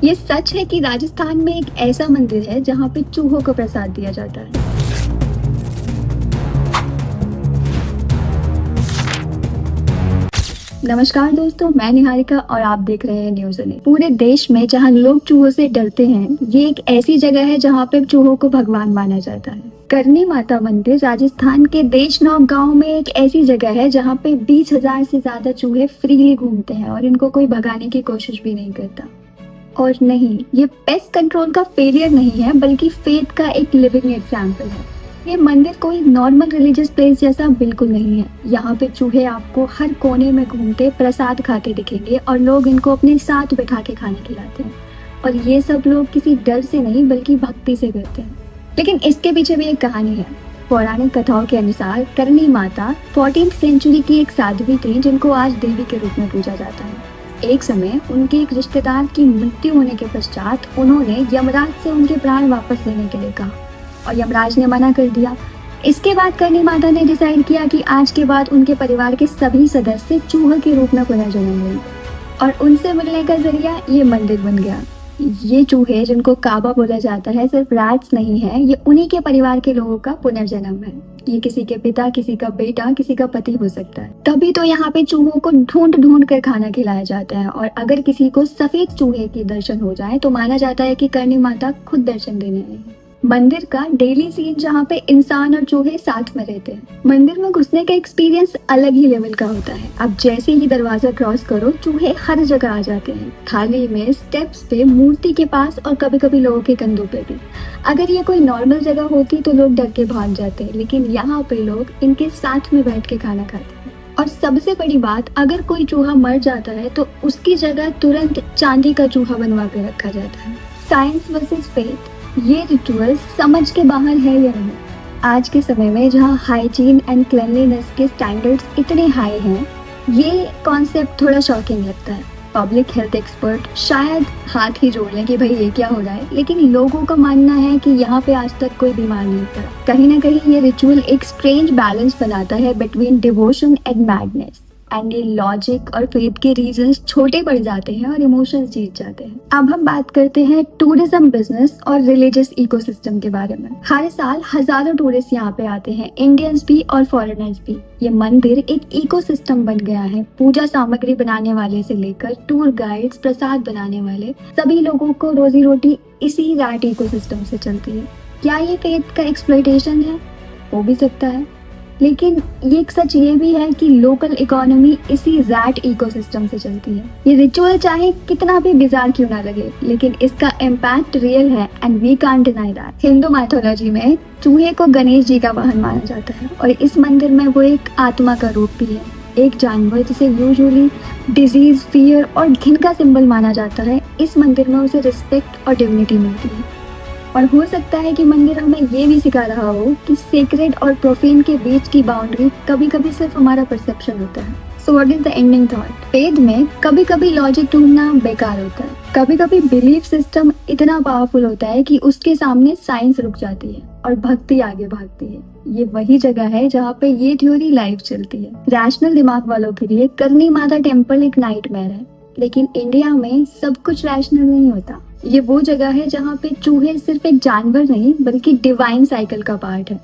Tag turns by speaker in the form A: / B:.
A: ये सच है कि राजस्थान में एक ऐसा मंदिर है जहाँ पे चूहों को प्रसाद दिया जाता है। नमस्कार दोस्तों, मैं निहारिका और आप देख रहे हैं न्यूज़ अने। पूरे देश में जहाँ लोग चूहों से डरते हैं, ये एक ऐसी जगह है जहाँ पे चूहों को भगवान माना जाता है। करनी माता मंदिर राजस्थान के देशनौक गांव में एक ऐसी जगह है जहाँ पे 20,000 से ज्यादा चूहे फ्रीली घूमते हैं और इनको कोई भगाने की कोशिश भी नहीं करता। और नहीं, ये पेस्ट कंट्रोल का फेलियर नहीं है, बल्कि फेथ का एक लिविंग एग्जाम्पल है। ये मंदिर कोई नॉर्मल रिलीजियस प्लेस जैसा बिल्कुल नहीं है। यहाँ पे चूहे आपको हर कोने में घूमते प्रसाद खाते दिखेंगे और लोग इनको अपने साथ बैठा के खाना खिलाते हैं। और ये सब लोग किसी डर से नहीं बल्कि भक्ति से करते हैं। लेकिन इसके पीछे भी एक कहानी है। पौराणिक कथाओं के अनुसार करनी माता 14th सेंचुरी की एक साध्वी थी जिनको आज देवी के रूप में पूजा जाता है। एक समय उनके एक रिश्तेदार की मृत्यु होने के पश्चात उन्होंने यमराज से उनके प्राण वापस लेने के लिए कहा और यमराज ने मना कर दिया। इसके बाद करनी माता ने डिसाइड किया कि आज के बाद उनके परिवार के सभी सदस्य चूहे के रूप में पुनर्जन्म लेंगे और उनसे मिलने का जरिया ये मंदिर बन गया। ये चूहे जिनको काबा बोला जाता है सिर्फ रैट्स नहीं है, ये उन्हीं के परिवार के लोगों का पुनर्जन्म है। ये किसी के पिता, किसी का बेटा, किसी का पति हो सकता है। तभी तो यहाँ पे चूहों को ढूंढ ढूंढ कर खाना खिलाया जाता है। और अगर किसी को सफेद चूहे के दर्शन हो जाए तो माना जाता है कि करनी माता खुद दर्शन देने आई है। मंदिर का डेली सीन जहाँ पे इंसान और चूहे साथ में रहते हैं। मंदिर में घुसने का एक्सपीरियंस अलग ही लेवल का होता है। अब जैसे ही दरवाजा क्रॉस करो, चूहे हर जगह आ जाते हैं, थाली में, स्टेप्स पे, मूर्ति के पास और कभी कभी लोगों के कंधों पे भी। अगर ये कोई नॉर्मल जगह होती तो लोग डर के भाग जाते हैं, लेकिन यहाँ पे लोग इनके साथ में बैठ के खाना खाते हैं। और सबसे बड़ी बात, अगर कोई चूहा मर जाता है तो उसकी जगह तुरंत चांदी का चूहा बनवा के रखा जाता है। साइंस वर्सेस फेथ, ये रिचुअल समझ के बाहर है या नहीं? आज के समय में जहाँ हाइजीन एंड क्लीनलीनेस के स्टैंडर्ड्स इतने हाई हैं, ये कॉन्सेप्ट थोड़ा शॉकिंग लगता है। पब्लिक हेल्थ एक्सपर्ट शायद हाथ ही जोड़ लें कि भाई ये क्या हो रहा है, लेकिन लोगों का मानना है कि यहाँ पे आज तक कोई बीमार नहीं पड़ा। कहीं ना कहीं ये रिचुअल एक स्ट्रेंज बैलेंस बनाता है between devotion and madness. And ये लॉजिक और फेथ के रीजंस छोटे पड़ जाते हैं और इमोशंस जीत जाते हैं। अब हम बात करते हैं टूरिज्म बिजनेस और रिलीजियस इकोसिस्टम के बारे में। हर साल हजारों टूरिस्ट यहाँ पे आते हैं, इंडियंस भी और फॉरेनर्स भी। ये मंदिर एक इकोसिस्टम बन गया है। पूजा सामग्री बनाने वाले से लेकर टूर गाइड्स, प्रसाद बनाने वाले, सभी लोगों को रोजी रोटी इसी रैट इकोसिस्टम से चलती है। क्या ये फेथ का एक्सप्लॉयटेशन है? हो भी सकता है, लेकिन ये एक सच ये भी है कि लोकल इकोनॉमी इसी रैट इकोसिस्टम से चलती है। ये रिचुअल चाहे कितना भी बिजार क्यों ना लगे, लेकिन इसका इम्पैक्ट रियल है and we can't deny that. Hindu mythology में चूहे को गणेश जी का वाहन माना जाता है और इस मंदिर में वो एक आत्मा का रूप भी है। एक जानवर जिसे यूजुअली डिजीज, फियर और घिन का सिंबल माना जाता है, इस मंदिर में उसे रिस्पेक्ट और डिग्निटी मिलती है। और हो सकता है कि मंदिर हमें ये भी सिखा रहा हो कि सेक्रेड और प्रोफेन के बीच की बाउंड्री कभी कभी सिर्फ हमारा परसेप्शन होता है। So what is the ending thought? Faith में कभी कभी लॉजिक ढूंढना बेकार होता है। कभी कभी बिलीफ सिस्टम इतना पावरफुल होता है कि उसके सामने साइंस रुक जाती है और भक्ति आगे भागती है। ये वही जगह है जहाँ पे ये थ्योरी लाइव चलती है। रैशनल दिमाग वालों के लिए करनी माता टेम्पल एक नाइटमेयर है, लेकिन इंडिया में सब कुछ रैशनल नहीं होता। ये वो जगह है जहाँ पे चूहे सिर्फ एक जानवर नहीं बल्कि डिवाइन साइकिल का पार्ट है।